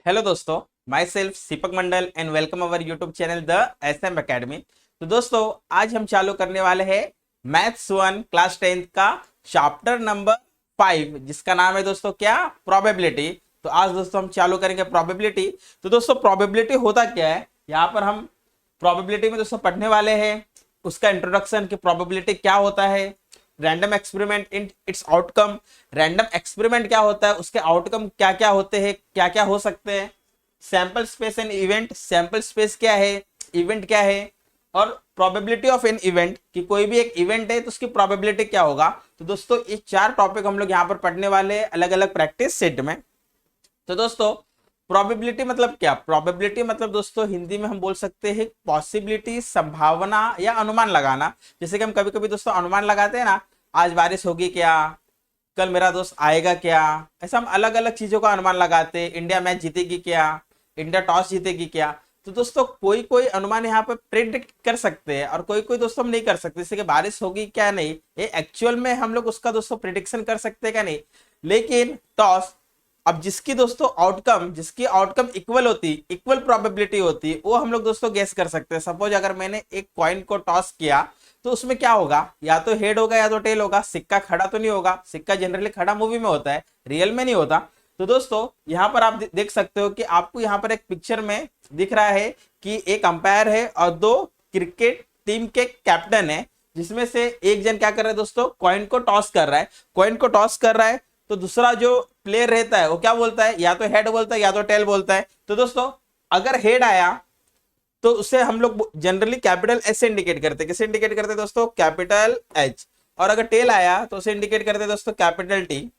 Hello दोस्तों, my self Deepak Mandal and welcome our YouTube channel the SM academy. तो दोस्तों, आज हम चालू करने वाले हैं मैथ्स 1 क्लास 10th का चैप्टर नंबर 5, जिसका नाम है दोस्तों क्या, प्रोबेबिलिटी। तो आज दोस्तों हम चालू करेंगे प्रोबेबिलिटी। तो दोस्तों प्रोबेबिलिटी होता क्या है, यहाँ पर हम प्रोबेबिलिटी में दोस्तों पढ़ने वाले हैं उसका इंट्रोडक्शन कि प्रोबेबिलिटी क्या होता है, random experiment in its outcome, random experiment क्या होता है, उसके आउटकम क्या क्या होते हैं, क्या क्या हो सकते हैं, sample space and event, sample space क्या है, इवेंट क्या है, और प्रोबेबिलिटी ऑफ एन इवेंट कि कोई भी एक इवेंट है तो उसकी प्रोबेबिलिटी क्या होगा। तो दोस्तों ये चार टॉपिक हम लोग यहाँ पर पढ़ने वाले हैं अलग अलग प्रैक्टिस सेट में। तो दोस्तों प्रोबेबिलिटी मतलब क्या, प्रोबेबिलिटी मतलब दोस्तों हिंदी में हम बोल सकते हैं पॉसिबिलिटी, संभावना या अनुमान लगाना। जैसे कि हम कभी कभी दोस्तों अनुमान लगाते हैं ना, आज बारिश होगी क्या, कल मेरा दोस्त आएगा क्या, ऐसा हम अलग अलग चीजों का अनुमान लगाते हैं। इंडिया मैच जीतेगी क्या, इंडिया टॉस जीतेगी क्या। तो दोस्तों कोई कोई अनुमान यहाँ पर प्रिडिक्ट कर सकते हैं और कोई कोई दोस्तों हम नहीं कर सकते। जैसे कि बारिश होगी क्या, नहीं, ये एक्चुअल में हम लोग उसका दोस्तों प्रिडिक्शन कर सकते हैं क्या, नहीं। लेकिन टॉस, अब जिसकी आउटकम इक्वल होती, इक्वल प्रोबेबिलिटी होती, वो हम लोग दोस्तों गेस कर सकते हैं। सपोज अगर मैंने एक कॉइन को टॉस किया तो उसमें क्या होगा, या तो हेड होगा या तो टेल होगा। सिक्का खड़ा तो नहीं होगा, सिक्का जनरली खड़ा मूवी में होता है, रियल में नहीं होता। तो दोस्तों यहाँ पर आप देख सकते हो कि आपको यहाँ पर एक पिक्चर में दिख रहा है कि एक अंपायर है और दो क्रिकेट टीम के कैप्टन है, जिसमें से एक जन क्या कर रहा है दोस्तों, कॉइन को टॉस कर रहा है। कॉइन को टॉस कर रहा है तो दूसरा जो प्लेयर रहता है वो क्या बोलता है, या तो हेड बोलता है या तो टेल बोलता है। तो दोस्तों अगर हेड आया तो उसे हम लोग जनरली कैपिटल एच से इंडिकेट करते हैं। किसे इंडिकेट करते हैं दोस्तों, कैपिटल एच। और अगर टेल आया तो उसे इंडिकेट करते हैं दोस्तों कैपिटल टी।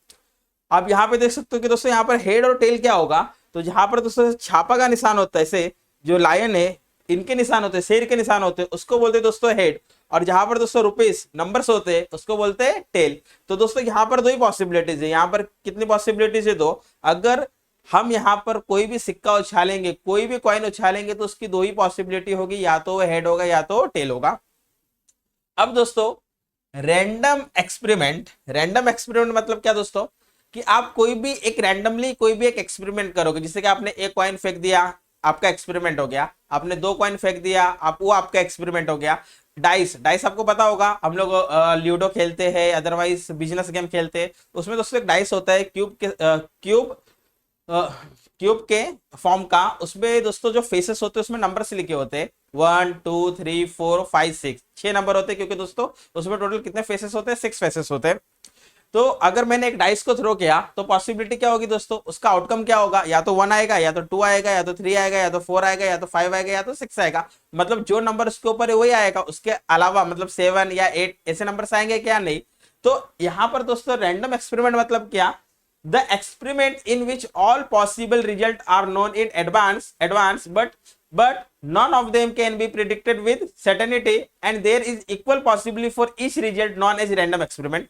आप यहाँ पे देख सकते हो कि दोस्तों यहाँ पर हेड और टेल क्या होगा, तो जहां पर दोस्तों छापा का निशान होता है, से जो लायन है इनके निशान होते हैं, शेर के निशान होते हैं, उसको बोलते हैं दोस्तों हेड। और जहां पर दोस्तों रुपीस नंबर्स होते हैं उसको बोलते हैं टेल। तो दोस्तों यहाँ पर दो ही पॉसिबिलिटीज है। यहाँ पर कितनी पॉसिबिलिटीज है, दो। अगर हम यहाँ पर कोई भी सिक्का उछालेंगे, कोई भी कॉइन उछालेंगे तो उसकी दो ही पॉसिबिलिटी होगी, या तो हेड होगा या तो टेल होगा। अब दोस्तों रैंडम एक्सपेरिमेंट मतलब क्या दोस्तों, कि आप कोई भी एक रैंडमली कोई भी एक एक्सपेरिमेंट करोगे। जैसे कि आपने एक कॉइन फेंक दिया, आपका एक्सपेरिमेंट हो गया। आपने दो कॉइन फेंक दिया, वो आपका एक्सपेरिमेंट हो गया। डाइस डाइस आपको पता होगा, हम लोग ल्यूडो खेलते हैं, अदरवाइज बिजनेस गेम खेलते हैं। उसमें दोस्तों एक डाइस होता है क्यूब के फॉर्म का। उसमें दोस्तों जो फेसेस होते हैं उसमें नंबर से लिखे होते हैं, 1 2 3 4 5 6, 6 नंबर होते हैं, क्योंकि दोस्तों उसमें टोटल कितने फेसेस होते हैं, 6 फेसेस होते हैं। तो अगर मैंने एक डाइस को थ्रो किया तो पॉसिबिलिटी क्या होगी दोस्तों, उसका आउटकम क्या होगा, या तो 1 आएगा, या तो 2 आएगा, या तो 3 आएगा, या तो 4 आएगा, या तो 5 आएगा, या तो 6 आएगा। मतलब जो नंबर उसके ऊपर है वही आएगा, उसके अलावा मतलब 7 या 8 ऐसे नंबर आएंगे क्या, नहीं। तो यहां पर दोस्तों रैंडम एक्सपेरिमेंट मतलब क्या, the experiment in which all possible results are known in advance but none of them can be predicted with certainty and there is equal possibility for each result known as random experiment।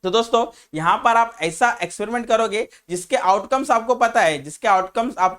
तो दोस्तों यहां पर आप ऐसा experiment करोगे जिसके outcomes आपको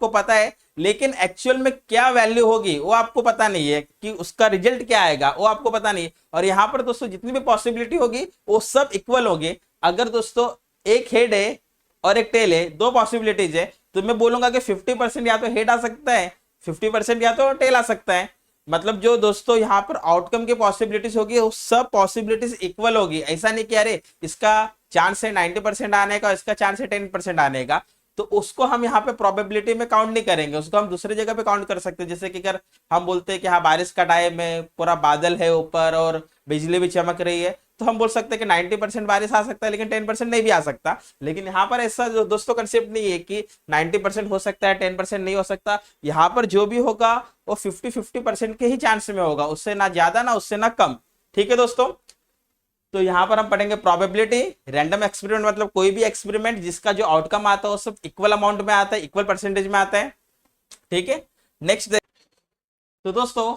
पता है, लेकिन एक्चुअल में क्या वैल्यू होगी वो आपको पता नहीं है, कि उसका रिजल्ट क्या आएगा वो आपको पता नहीं है। और यहां पर दोस्तों जितनी भी पॉसिबिलिटी होगी वो सब इक्वल होगी। अगर दोस्तों एक हेड है और एक टेल है, दो पॉसिबिलिटीज है, तो मैं बोलूंगा कि 50% या तो हेड आ सकता है, 50% या तो टेल आ सकता है। मतलब जो दोस्तों यहाँ पर आउटकम की पॉसिबिलिटीज होगी वो सब पॉसिबिलिटीज इक्वल होगी। ऐसा नहीं कि अरे इसका चांस है 90% आने का, इसका चांस है 10% आने का, तो उसको हम यहाँ पे प्रोबेबिलिटी में काउंट नहीं करेंगे, उसको हम दूसरी जगह पे काउंट कर सकते हैं। जैसे कि अगर हम बोलते हैं कि हाँ बारिश का टाइम है, पूरा बादल है ऊपर और बिजली भी चमक रही है, तो हम बोल सकते हैं कि 90% बारिश आ सकता है लेकिन 10% नहीं भी आ सकता। लेकिन यहाँ पर ऐसा दोस्तों कंसेप्ट नहीं है कि 90% हो सकता है 10% नहीं हो सकता। यहाँ पर जो भी होगा वो 50-50% के ही चांस में होगा, उससे ना ज्यादा ना उससे ना कम। ठीक है दोस्तों, तो यहां पर हम पढ़ेंगे प्रोबेबिलिटी। रैंडम एक्सपेरिमेंट मतलब कोई भी एक्सपेरिमेंट जिसका जो आउटकम आता है वो सब इक्वल अमाउंट में आता है, इक्वल परसेंटेज में आता है। ठीक है, नेक्स्ट। तो दोस्तों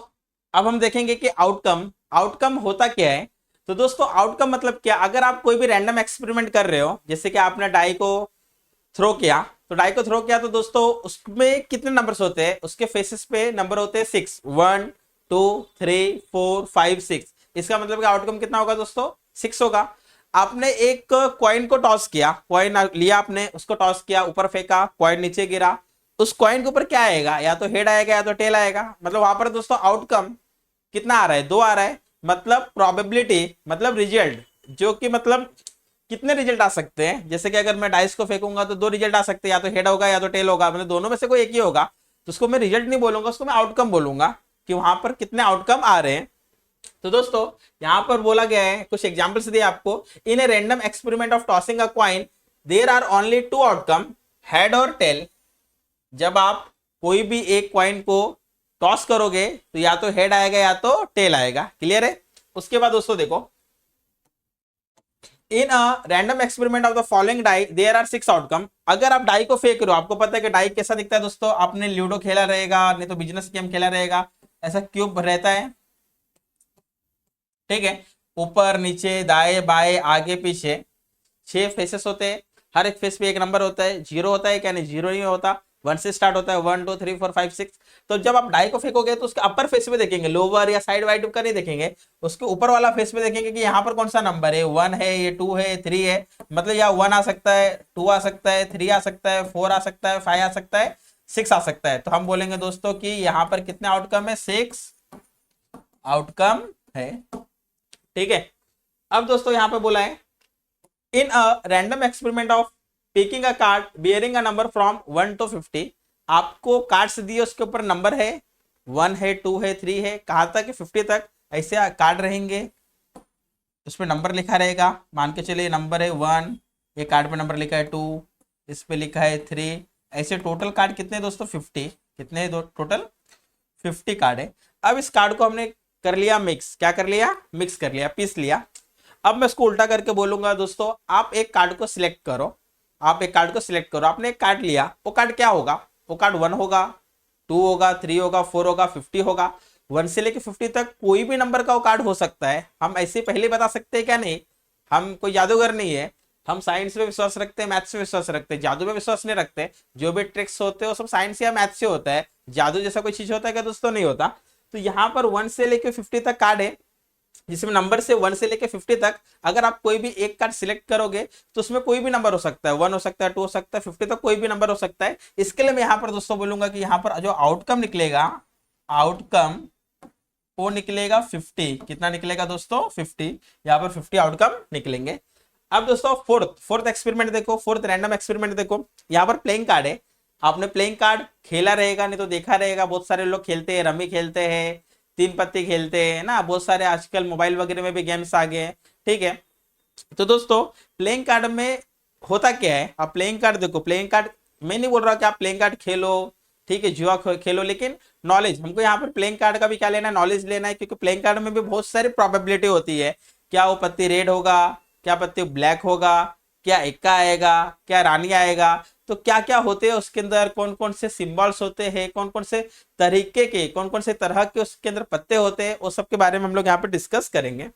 अब हम देखेंगे कि आउटकम होता क्या है। तो दोस्तों आउटकम मतलब क्या, अगर आप कोई भी रैंडम एक्सपेरिमेंट कर रहे हो, जैसे कि आपने डाई को थ्रो किया, तो दोस्तों उसमें कितने नंबर्स होते हैं, उसके फेसेस पे नंबर होते हैं 6, 1 2 3 4 5 6। इसका मतलब कि आउटकम कितना होगा दोस्तों, 6 होगा। आपने एक कॉइन को टॉस किया, कॉइन लिया आपने, उसको टॉस किया, ऊपर फेंका, कॉइन नीचे गिरा, उस कॉइन के ऊपर क्या आएगा, या तो हेड आएगा या तो टेल आएगा। मतलब वहां पर दोस्तों आउटकम कितना आ रहा है, 2 आ रहा है। मतलब प्रोबेबिलिटी मतलब रिजल्ट, जो कि मतलब कितने रिजल्ट आ सकते हैं, जैसे कि अगर मैं डाइस को फेंकूंगा तो 2 रिजल्ट आ सकते हैं, या तो हेड होगा या तो टेल होगा, मतलब दोनों में से कोई एक ही होगा। तो उसको मैं रिजल्ट नहीं बोलूंगा, उसको मैं आउटकम बोलूंगा कि वहां पर कितने आउटकम आ रहे हैं। तो दोस्तों यहां पर बोला गया है, कुछ एग्जांपल्स दिए आपको। In a random experiment of tossing a coin there are only 2 outcome, head और टेल। जब आप कोई भी एक कॉइन को टॉस करोगे तो या तो हेड आएगा या तो टेल आएगा। क्लियर है। उसके बाद दोस्तों देखो, in a random experiment of the following die there are 6 outcome. अगर आप डाई को फेंक रहे हो, आपको पता है कि डाई कैसा दिखता है दोस्तों, आपने लूडो खेला रहेगा, नहीं तो बिजनेस गेम खेला रहेगा, ऐसा क्यूब रहता है, ठीक है। ऊपर नीचे दाएं बाएं आगे पीछे 6 फेसेस होते हैं, हर एक फेस पे एक नंबर होता है। 0 होता है क्या, नहीं 0 नहीं होता, 1 से स्टार्ट होता है, 1 2 3 4 5 6। तो जब आप डाई को फेंकोगे तो उसके अपर फेस पे देखेंगे, लोअर या साइड वाइड का नहीं देखेंगे, उसके ऊपर वाला फेस पे देखेंगे कि यहाँ पर कौन सा नंबर है, 1 है, ये 2 है, 3 है। मतलब या 1 आ सकता है, 2 आ सकता है, 3 आ सकता है, 4 आ सकता है, 5 आ सकता है, 6 आ सकता है। तो हम बोलेंगे दोस्तों कि यहाँ पर कितने आउटकम है, 6 आउटकम है, ठीक है। अब दोस्तों यहाँ पे बोला है, in a random experiment of picking a card bearing a number from 1 to 50। आपको कार्ड्स दिए, उसके ऊपर नंबर है, 1 है, 2 है, 3 है, कहाँ तक है, 50 तक। ऐसे कार्ड रहेंगे, उसमें नंबर लिखा रहेगा। मान के चलिए नंबर है 1, ये कार्ड पे नंबर लिखा है 2, इस पे लिखा है 3। ऐसे टोटल कार्ड कितने हैं दोस्तों, 50। कितने टोटल, 50 कार्ड है। अब इस कार्ड को हमने कर लिया मिक्स, क्या कर लिया, मिक्स कर लिया, पीस लिया। अब मैं इसको उल्टा करके बोलूंगा दोस्तों, आप एक कार्ड को सिलेक्ट करो, आप एक कार्ड को सिलेक्ट करो। आपने एक कार्ड लिया, वो कार्ड क्या होगा, वो कार्ड 1 होगा, 2 होगा, 3 होगा, 4 होगा, 50 होगा। 1 से लेके 50 तक कोई भी नंबर का वो कार्ड हो सकता है। हम ऐसे पहले बता सकते हैं क्या, नहीं, हम कोई जादूगर नहीं है। हम साइंस पे विश्वास रखते हैं, मैथ्स पे विश्वास रखते हैं, जादू पे विश्वास नहीं रखते। जो भी ट्रिक्स होते हैं वो सब साइंस या मैथ्स से होता है, जादू जैसा कोई चीज होता है क्या दोस्तों, नहीं होता। तो यहाँ पर 1 से लेके 50 तक कार्ड है, जिसमें नंबर से 1 से लेके 50 तक अगर आप कोई भी एक कार्ड सिलेक्ट करोगे तो उसमें कोई भी नंबर हो सकता है, 1 हो सकता है, 2 हो सकता है, 50 तक कोई भी नंबर हो सकता है। इसके लिए मैं यहाँ पर दोस्तों बोलूंगा कि यहाँ पर जो आउटकम निकलेगा, आउटकम वो निकलेगा 50। कितना निकलेगा दोस्तों, 50। यहाँ पर 50 आउटकम निकलेंगे। अब दोस्तों फोर्थ एक्सपेरिमेंट देखो, फोर्थ रैंडम एक्सपेरिमेंट देखो। यहाँ पर प्लेइंग कार्ड है, आपने प्लेइंग कार्ड खेला रहेगा, नहीं तो देखा रहेगा, बहुत सारे लोग खेलते हैं, रमी खेलते हैं, 3 पत्ती खेलते हैं ना, बहुत सारे आजकल मोबाइल वगैरह में भी गेम्स आ गए हैं, ठीक है। तो दोस्तों प्लेइंग कार्ड में होता क्या है, आप प्लेइंग कार्ड देखो, प्लेइंग कार्ड मैं नहीं बोल रहा कि आप प्लेइंग कार्ड खेलो, ठीक है, जुआ खेलो, लेकिन नॉलेज हमको यहाँ पर प्लेइंग कार्ड का भी क्या लेना है, नॉलेज लेना है। क्योंकि प्लेइंग कार्ड में भी बहुत सारी प्रोबेबिलिटी होती है, क्या वो पत्ती रेड होगा, क्या पत्ती ब्लैक होगा, क्या इक्का आएगा, क्या रानी आएगा। तो क्या क्या होते हैं उसके अंदर, कौन कौन से सिंबल्स होते हैं, कौन कौन से तरीके के, कौन कौन से तरह के उसके अंदर पत्ते होते हैं, वो सब के बारे में हम लोग यहाँ पे डिस्कस करेंगे।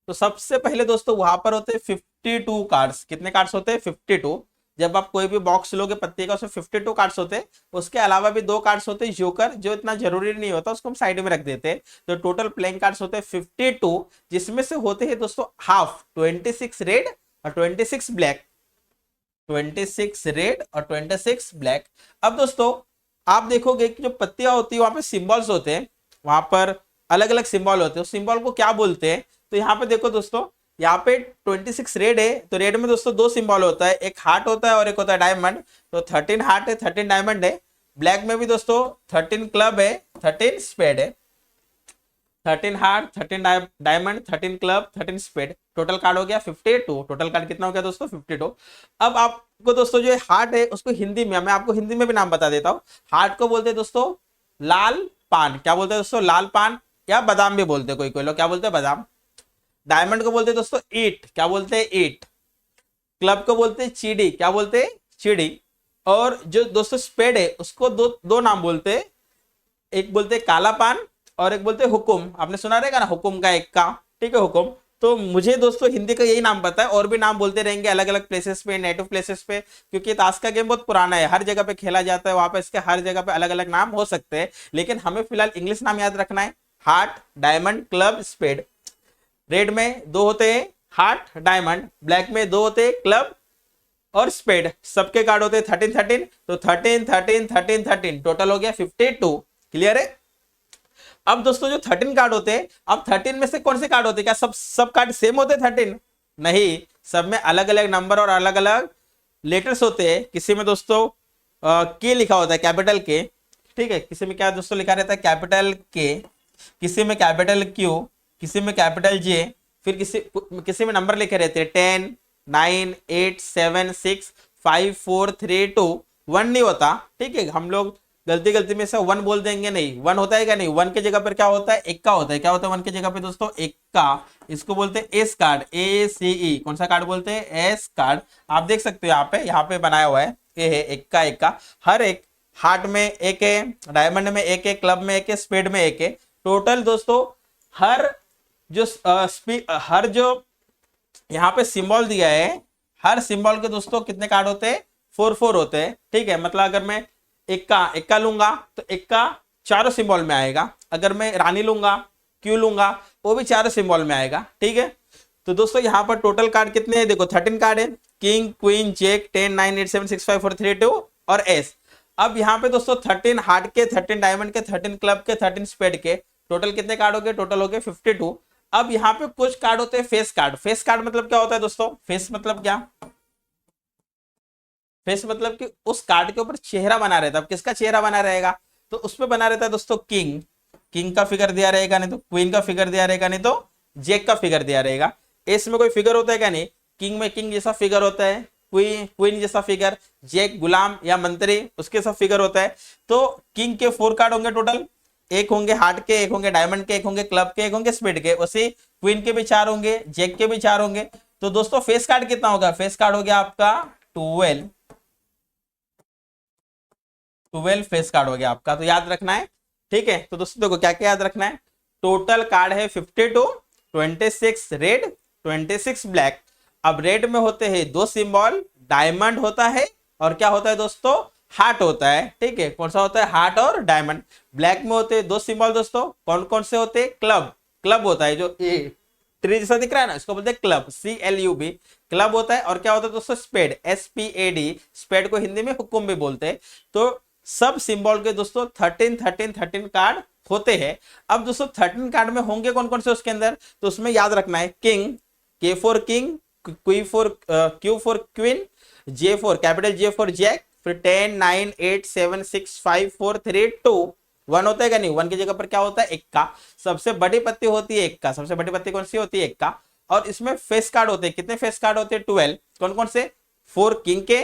तो सबसे पहले दोस्तों वहां पर होते हैं 52 कार्ड्स। कितने कार्ड्स होते हैं, 52। जब आप कोई भी बॉक्स लोगे पत्ते का, उसमें 52 कार्ड्स होते हैं। उसके अलावा भी 2 कार्ड्स होते हैं जोकर, जो इतना जरूरी नहीं होता, उसको हम साइड में रख देते हैं। तो टोटल प्लेइंग कार्ड्स होते हैं 52, जिसमें से होते हैं दोस्तों हाफ 26 रेड और 26 ब्लैक, 26 रेड और 26 ब्लैक। अब दोस्तों आप देखोगे कि जो पत्तियां होती है वहां पे सिंबल्स होते हैं, वहां पर अलग अलग सिंबल होते हैं, उस सिंबल को क्या बोलते हैं। तो यहाँ पे देखो दोस्तों, यहाँ पे 26 रेड है, तो रेड में दोस्तों 2 सिंबल होता है, एक हार्ट होता है और एक होता है डायमंड। तो 13 हार्ट है, 13 डायमंड है। ब्लैक में भी दोस्तों 13 क्लब है, 13 स्पेड है। 13 heart, 13 diamond, 13 club, 13 spade. Total card हो गया 52। टोटल कार्ड कितना हो गया दोस्तों, 52। अब आपको दोस्तों जो हार्ट है उसको हिंदी में, मैं आपको हिंदी में भी नाम बता देता हूँ। हार्ट को बोलते हैं दोस्तों लाल पान, क्या बोलते हैं दोस्तों, लाल पान, या बादाम भी बोलते हैं, कोई कोई लोग क्या बोलते हैं, बादाम। डायमंड को बोलते हैं दोस्तों ईट, क्या बोलते हैं, ईट। क्लब को बोलते हैं चीड़ी, क्या बोलते हैं, चिड़ी। और जो दोस्तों स्पेड है उसको दो नाम बोलते हैं, एक बोलते हैं काला पान और एक बोलते हैं हुकुम। आपने सुना रहेगा ना हुकुम का, एक का, ठीक है, हुकुम। तो मुझे दोस्तों हिंदी का यही नाम पता है, और भी नाम बोलते रहेंगे अलग अलग प्लेसेस पे, नेटिव प्लेसेस पे, क्योंकि ताश का गेम बहुत पुराना है, हर जगह पे खेला जाता है, वहां पे इसके हर जगह पे अलग अलग नाम हो सकते हैं, लेकिन हमें फिलहाल इंग्लिश नाम याद रखना है, heart, diamond, club, spade. Red में 2 होते हैं, हार्ट, डायमंड। ब्लैक में 2 होते हैं, क्लब, और स्पेड सबके कार्ड होते हैं 13 13, तो 13 13 13 13 टोटल हो गया 52। क्लियर है। अब दोस्तों जो 13 कार्ड होते हैं, अब 13 में से कौन से कार्ड होते हैं, क्या सब कार्ड सेम होते हैं 13? नहीं, सब में अलग अलग नंबर और अलग अलग लेटर्स होते हैं। किसी में दोस्तों के लिखा होता है, कैपिटल के, ठीक है। किसी में क्या दोस्तों लिखा रहता है, कैपिटल के, किसी में कैपिटल क्यू, किसी में कैपिटल जे, फिर किसी में नंबर लिखे रहते हैं 10 9 8 7 6 5 4 3 2। 1 नहीं होता, ठीक है। हम लोग गलती में से 1 बोल देंगे, नहीं 1 होता है क्या, नहीं 1 के जगह पर क्या होता है, इक्का होता है। क्या होता है 1 के जगह पे दोस्तों, इक्का। इसको बोलते हैं एस कार्ड, ACE। कौन सा कार्ड बोलते हैं, एस कार्ड। आप देख सकते हो यहाँ पे बनाया हुआ है, ये है इक्का इक्का। हर एक हार्ट में एक है, डायमंड में एक है, क्लब में एक है, स्पेड में एक है। टोटल दोस्तों हर जो यहाँ पे सिंबल दिया है, हर सिंबल के दोस्तों कितने कार्ड होते हैं, 4 4 होते हैं, ठीक है। मतलब अगर मैं इक्का लूंगा तो इक्का चारों सिंबल में आएगा। अगर मैं रानी लूंगा, क्यू लूंगा, वो भी चारों सिंबल में आएगा, ठीक है। तो दोस्तों यहाँ पर टोटल कार्ड कितने हैं, देखो 13 कार्ड है, किंग क्वीन जैक 10 9 8 7 6 5 4 3 2 और एस। अब यहाँ पे दोस्तों 13 हार्ट के, 13 डायमंड के, 13 क्लब के, 13 स्पेड के, टोटल कितने कार्ड हो गए, टोटल हो गए 52। अब यहाँ पे कुछ कार्ड होते हैं फेस कार्ड। फेस कार्ड मतलब क्या होता है दोस्तों, फेस मतलब क्या, फेस मतलब कि उस कार्ड के ऊपर चेहरा बना रहता है। अब किसका चेहरा बना रहेगा, तो उस पर बना रहता है दोस्तों किंग का फिगर दिया रहेगा, नहीं तो क्वीन का फिगर दिया रहेगा, नहीं तो जैक का फिगर दिया रहेगा। एस में कोई फिगर होता है क्या, नहीं। किंग में किंग जैसा फिगर होता है, क्वीन जैसा फिगर, जैक गुलाम या मंत्री उसके सब फिगर होता है। तो किंग के 4 कार्ड होंगे टोटल, एक होंगे हार्ट के, एक होंगे डायमंड के, एक होंगे क्लब के, एक होंगे स्पीड के। वैसे क्वीन के भी 4 होंगे, जैक के भी 4 होंगे। तो दोस्तों फेस कार्ड कितना होगा, फेस कार्ड हो गया आपका 12 फेस कार्ड हो गया आपका। तो याद रखना है, ठीक है। तो दोस्तों देखो क्या क्या याद रखना है, टोटल कार्ड है 52, 26 रेड, 26 ब्लैक। अब रेड में होते हैं 2 सिंबल, डायमंड होता है और क्या होता है दोस्तों, हार्ट होता है, ठीक है। कौन सा होता है, हार्ट और डायमंड। ब्लैक में होते हैं 2 सिंबल दोस्तों, कौन कौन से होते हैं, क्लब होता है, जो ट्री जैसा दिख रहा है ना, इसको बोलते हैं क्लब, CLUB क्लब होता है। और क्या होता है दोस्तों, स्पेड, SPAD, स्पेड को हिंदी में हुक्म भी बोलते हैं। तो सब सिंबल के दोस्तों 13 कार्ड होते हैं। अब दोस्तों 13 कार्ड में होंगे कौन कौन से उसके अंदर, तो उसमें याद रखना है king, K for king, Q for queen, J for capital, J for jack, फिर 10 9 8 7 6 5 4 3 2 1 होता है क्या, नहीं 1 की जगह पर क्या होता है, इक्का। सबसे बड़ी पत्ती होती है इक्का, सबसे बड़ी पत्ती कौन सी होती है, इक्का। और इसमें फेस कार्ड होते हैं, कितने फेस कार्ड होते हैं, 12। कौन कौन से, 4 किंग के,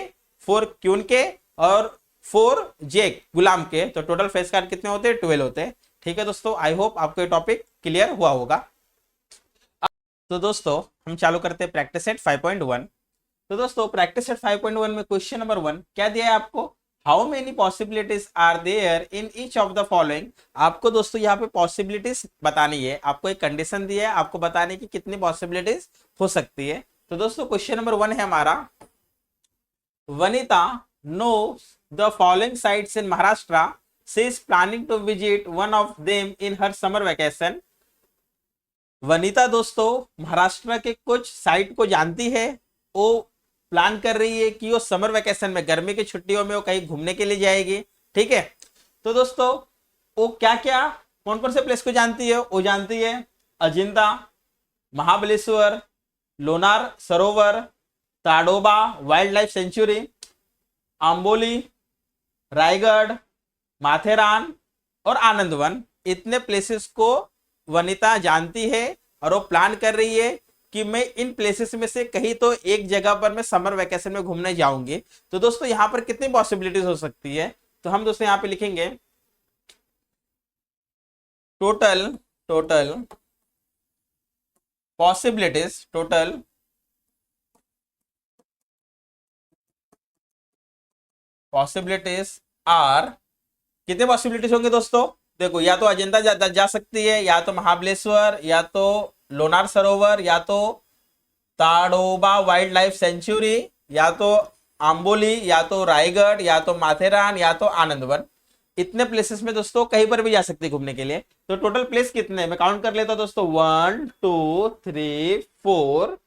4 क्वीन के और 4 जैक गुलाम के। तो टोटल फेस कार्ड कितने होते हैं, 12 होते हैं, ठीक है दोस्तों। आई होप आपको ये टॉपिक क्लियर हुआ होगा। तो दोस्तों हम चालू करते हैं प्रैक्टिस सेट 5.1। तो दोस्तों प्रैक्टिस सेट 5.1 में क्वेश्चन नंबर 1 क्या दिया है आपको, how many possibilities are there in each of the following. आपको दोस्तों यहाँ पे पॉसिबिलिटीज बतानी है, आपको एक कंडीशन दिया है, आपको बताने की कितनी पॉसिबिलिटीज हो सकती है। तो दोस्तों क्वेश्चन नंबर 1 है हमारा, Vanita knows the following sites in Maharashtra. She is planning to visit one of them in her summer vacation. Vanita दोस्तों महाराष्ट्र के कुछ साइट को जानती है, वो प्लान कर रही है कि वो समर वेकेशन में, गर्मी की छुट्टियों में वो कहीं घूमने के लिए जाएगी, ठीक है। तो दोस्तों वो क्या क्या कौन कौन से प्लेस को जानती है, वो जानती है अजिंता, महाबलेश्वर, लोनार सरोवर, Tadoba wild life sanctuary, Amboli, Raigarh, Matheran और आनंदवन। इतने प्लेसेस को वनिता जानती है और वो प्लान कर रही है कि मैं इन प्लेसेस में से कहीं तो एक जगह पर मैं समर वेकेशन में घूमने जाऊंगी। तो दोस्तों यहाँ पर कितनी पॉसिबिलिटीज हो सकती है, तो हम दोस्तों यहाँ पे लिखेंगे total possibilities, total possibilities are, कितने पॉसिबिलिटीज होंगे दोस्तों, देखो या तो अजंता जा सकती है, या तो महाबलेश्वर, या तो लोनार सरोवर, या तो ताडोबा वाइल्ड लाइफ सेंचुरी, या तो आंबोली, या तो रायगढ़, या तो माथेरान, या तो आनंदवन। इतने प्लेसेस में दोस्तों कहीं पर भी जा सकती है घूमने के लिए। तो टोटल प्लेस कितने हैं मैं काउंट कर लेता हूं दोस्तों, 1 2 3 4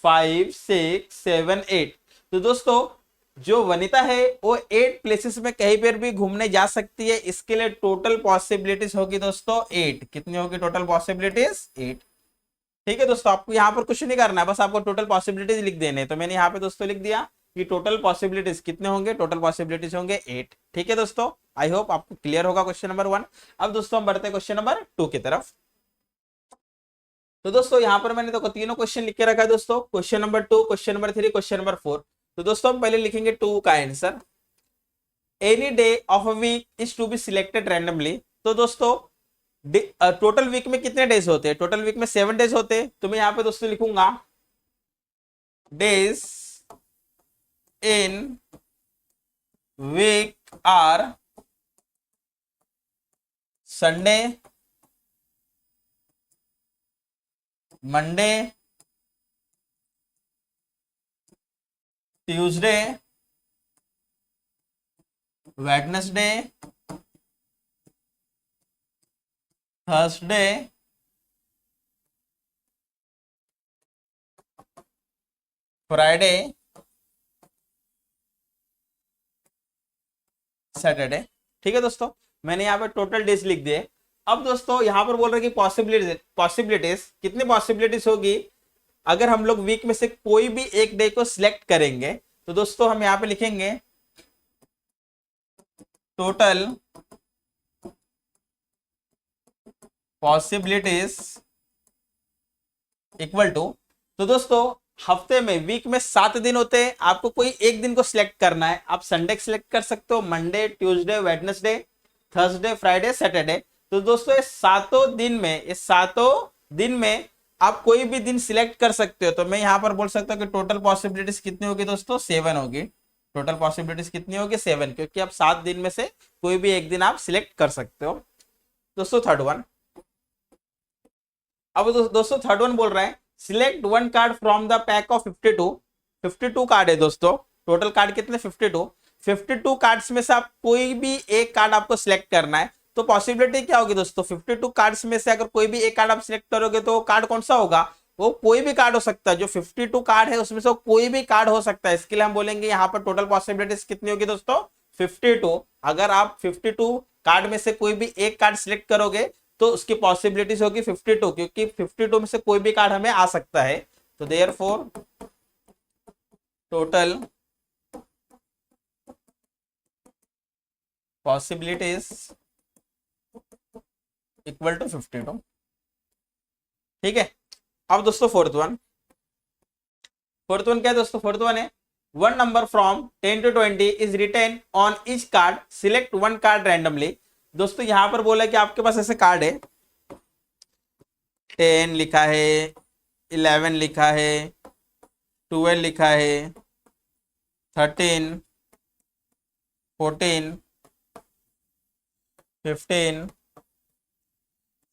5 6 7 8। तो दोस्तों जो वनिता है वो 8 प्लेसेस में कहीं पर भी घूमने जा सकती है, इसके लिए टोटल पॉसिबिलिटीज होगी दोस्तों 8। कितनी होगी टोटल पॉसिबिलिटीज? 8। ठीक है दोस्तों, आपको यहाँ पर कुछ नहीं करना है, बस आपको टोटल पॉसिबिलिटीज लिख देने। तो मैंने यहाँ पे दोस्तों लिख दिया कि टोटल पॉसिबिलिटीज कितने होंगे, टोटल पॉसिबिलिटीज होंगे 8। ठीक है दोस्तों, आई होप आपको क्लियर होगा क्वेश्चन नंबर 1। अब दोस्तों हम बढ़ते हैं क्वेश्चन नंबर 2 की तरफ। तो दोस्तों यहाँ पर मैंने तो तीनों क्वेश्चन लिख के रखा है दोस्तों, question number 2, question number 3, question number 4। तो दोस्तों हम पहले लिखेंगे 2 का answer. Any day of a week is to be selected randomly. तो दोस्तों टोटल वीक में कितने डेज होते हैं? टोटल वीक में 7 डेज होते हैं। तो मैं यहाँ पे दोस्तों लिखूंगा days in week are Sunday, Monday, Tuesday, Wednesday, Thursday, Friday, Saturday. ठीक है दोस्तों, मैंने यहाँ पे टोटल डेज लिख दिए। अब दोस्तों यहाँ पर बोल रहे कि पॉसिबिलिटीज कितनी पॉसिबिलिटीज होगी अगर हम लोग वीक में से कोई भी एक डे को सिलेक्ट करेंगे। तो दोस्तों हम यहाँ पे लिखेंगे टोटल पॉसिबिलिटीज इक्वल टू। तो दोस्तों हफ्ते में, वीक में 7 दिन होते हैं, आपको कोई एक दिन को सिलेक्ट करना है। आप संडे सिलेक्ट कर सकते हो, Monday, Tuesday, Wednesday, Thursday, Friday, Saturday. तो दोस्तों ये सातों दिन में आप कोई भी दिन सिलेक्ट कर सकते हो। तो मैं यहां पर बोल सकता हूं कि टोटल पॉसिबिलिटीज कितनी होगी दोस्तों? 7 होगी। टोटल पॉसिबिलिटीज कितनी होगी? 7, क्योंकि आप 7 दिन में से कोई भी एक दिन आप सिलेक्ट कर सकते हो। दोस्तों थर्ड वन, अब दोस्तों थर्ड वन बोल रहा है select one card from the pack of 52 card है दोस्तों। टोटल कार्ड कितने? 52 कार्ड्स में से आप कोई भी एक कार्ड आपको सिलेक्ट करना है। तो पॉसिबिलिटी क्या होगी दोस्तों? 52 कार्ड्स में से अगर कोई भी एक कार्ड आप सिलेक्ट करोगे तो कार्ड कौन सा होगा? वो कोई भी कार्ड हो सकता है। जो 52 कार्ड है उसमें से कोई भी कार्ड हो सकता है। इसके लिए हम बोलेंगे यहाँ पर टोटल पॉसिबिलिटीज कितनी होगी दोस्तों? 52। अगर आप 52 कार्ड में से कोई भी एक कार्ड सिलेक्ट करोगे तो उसकी पॉसिबिलिटीज होगी 52, क्योंकि 52 में से कोई भी कार्ड हमें आ सकता है। तो therefore total possibilities equal to 52। ठीक है, अब दोस्तों फोर्थ वन क्या है दोस्तों? फोर्थ वन है one number from 10 to 20 is written on each card, select one card randomly. दोस्तों यहां पर बोला कि आपके पास ऐसे कार्ड है, 10 लिखा है, 11 लिखा है, 12 लिखा है, 13, 14, 15,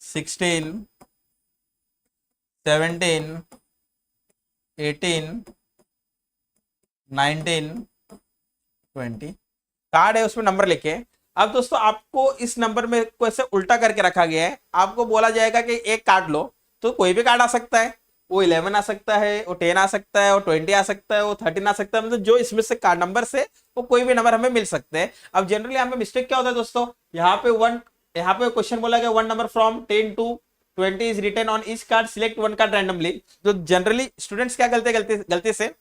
16, 17, 18, 19, 20 कार्ड है, उसमें नंबर लिखे। अब दोस्तों आपको इस नंबर में को ऐसे उल्टा करके रखा गया है। आपको बोला जाएगा कि एक कार्ड लो, तो कोई भी कार्ड आ सकता है। वो 11 आ सकता है, वो 10 आ सकता है, वो 20 आ सकता है, वो 13 आ सकता है। मतलब जो इसमें से कार्ड नंबर से वो कोई भी नंबर हमें मिल सकते हैं। अब जनरली यहाँ पे मिस्टेक क्या होता है दोस्तों? यहाँ पे क्वेश्चन बोला गया one number from 10 to 20 is written on each card, select one card randomly. तो जनरली स्टूडेंट्स क्या गलती से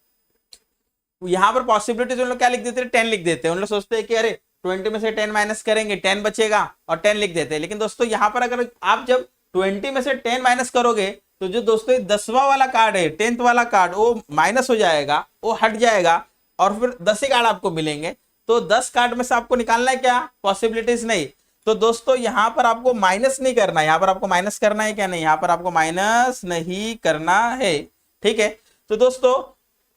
यहाँ पर पॉसिबिलिटीज उन लोग क्या लिख देते हैं? 10 लिख देते हैं। उन लोग सोचते हैं कि अरे 20 में से 10 माइनस करेंगे, 10 बचेगा, और 10 लिख देते हैं। लेकिन दोस्तों यहाँ पर अगर आप जब 20 में से 10 माइनस करोगे तो जो दोस्तों 10वां वाला कार्ड है, 10th वाला कार्ड, वो माइनस हो जाएगा, वो हट जाएगा, और फिर 10 ही कार्ड आपको मिलेंगे। तो 10 कार्ड में से आपको निकालना है क्या? पॉसिबिलिटीज नहीं। तो दोस्तों यहाँ पर आपको माइनस नहीं करना है। यहाँ पर आपको माइनस करना है क्या? नहीं, यहाँ पर आपको माइनस नहीं करना है। ठीक है, तो दोस्तों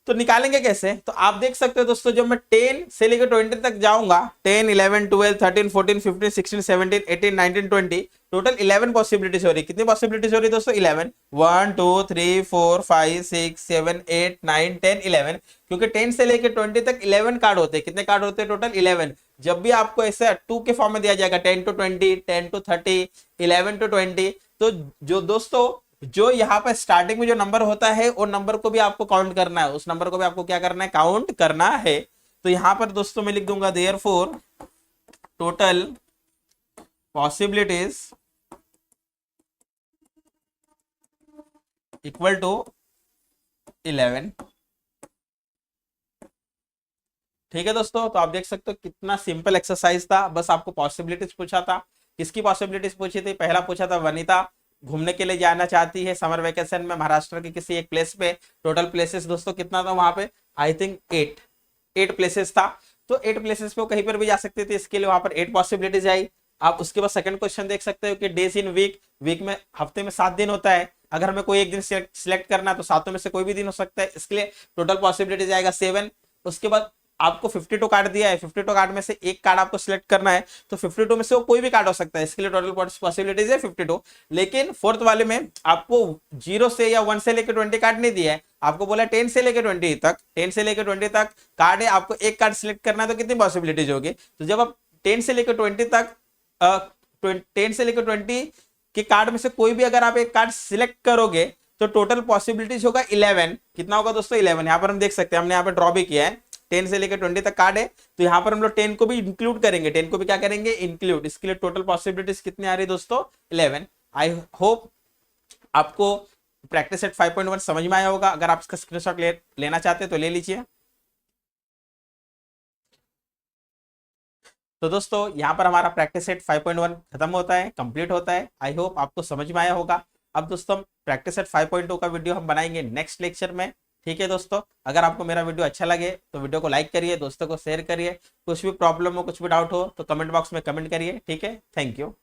तो निकालेंगे कैसे? तो आप देख सकते हो दोस्तों, जब मैं 10 से लेकर 20 तक जाऊंगा, 10, 11, 12, 13, 14, 15, 16, 17, 18, 19, 20, टोटल 11 पॉसिबिलिटीज हो रही। कितनी पॉसिबिलिटीज हो रही दोस्तों? 11। 1 2 3 4 5 6 7 8 9 10 11, क्योंकि 10 से लेकर 20 तक 11 कार्ड होते हैं। कितने कार्ड होते हैं टोटल? 11। जब भी आपको ऐसे 2 के फॉर्म में दिया जाएगा, 10 to 20, 10 to 30, 11 to 20, तो जो दोस्तों जो यहाँ पर स्टार्टिंग में जो नंबर होता है वो नंबर को भी आपको काउंट करना है, उस नंबर को भी आपको क्या करना है, काउंट करना है। तो यहां पर दोस्तों मैं लिख दूंगा therefore total possibilities equal to 11। ठीक है दोस्तों, तो आप देख सकते हो कितना सिंपल एक्सरसाइज था, बस आपको पॉसिबिलिटीज पूछा था। किसकी पॉसिबिलिटीज पूछी थी? पहला पूछा था वनिता घूमने के लिए जाना चाहती है समर वेकेशन में महाराष्ट्र के किसी एक प्लेस पे। टोटल प्लेसेस दोस्तों कितना था वहां पे? आई थिंक 8 प्लेसेस था। तो 8 प्लेसेस पे वो कहीं पर भी जा सकते थे, इसके लिए वहां पर 8 पॉसिबिलिटीज आई। आप उसके बाद सेकंड क्वेश्चन देख सकते हो कि डेज इन वीक, वीक में हफ्ते में 7 दिन होता है, अगर हमें कोई एक दिन सिलेक्ट करना है तो सातों में से कोई भी दिन हो सकता है, इसके लिए टोटल पॉसिबिलिटीज आएगा 7। उसके बाद आपको 52 कार्ड दिया है, 52 कार्ड में से एक कार्ड आपको सिलेक्ट करना है, तो 52 में से वो कोई भी कार्ड हो सकता है, इसके लिए टोटल पॉसिबिलिटीज है 52। लेकिन फोर्थ वाले में आपको 0 से या 1 से लेकर 20 कार्ड नहीं दिया है, आपको बोला 10 से लेकर 20 तक, 10 से लेकर 20 तक कार्ड है, आपको एक कार्ड सिलेक्ट करना है, तो कितनी पॉसिबिलिटीज होगी? तो जब आप 10 से लेकर 20 तक 10 से लेकर 20 के कार्ड में से कोई भी अगर आप एक कार्ड सिलेक्ट करोगे तो टोटल पॉसिबिलिटीज होगा 11। कितना होगा दोस्तों? 11। यहाँ पर हम देख सकते हैं, हमने यहाँ पर ड्रॉ भी किया है, 10 से लेकर 20 तक कार्ड है, तो यहाँ पर हम लोग 10 को भी इंक्लूड करेंगे, 10 को भी क्या करेंगे? इंक्लूड। इसके लिए टोटल पॉसिबिलिटीज कितनी आ रही है दोस्तों? 11। आई होप आपको प्रैक्टिस सेट 5.1 समझ में आया होगा। अगर आप इसका स्क्रीनशॉट लेना चाहते हैं तो ले लीजिए। तो दोस्तों यहाँ पर हमारा प्रैक्टिस सेट 5.1 खत्म होता है, कंप्लीट होता है। आई होप आपको समझ में आया होगा। अब दोस्तों हम प्रैक्टिस सेट 5.2 का वीडियो हम बनाएंगे नेक्स्ट लेक्चर में। ठीक है दोस्तों, अगर आपको मेरा वीडियो अच्छा लगे तो वीडियो को लाइक करिए, दोस्तों को शेयर करिए। कुछ भी प्रॉब्लम हो, कुछ भी डाउट हो तो कमेंट बॉक्स में कमेंट करिए। ठीक है, थैंक यू।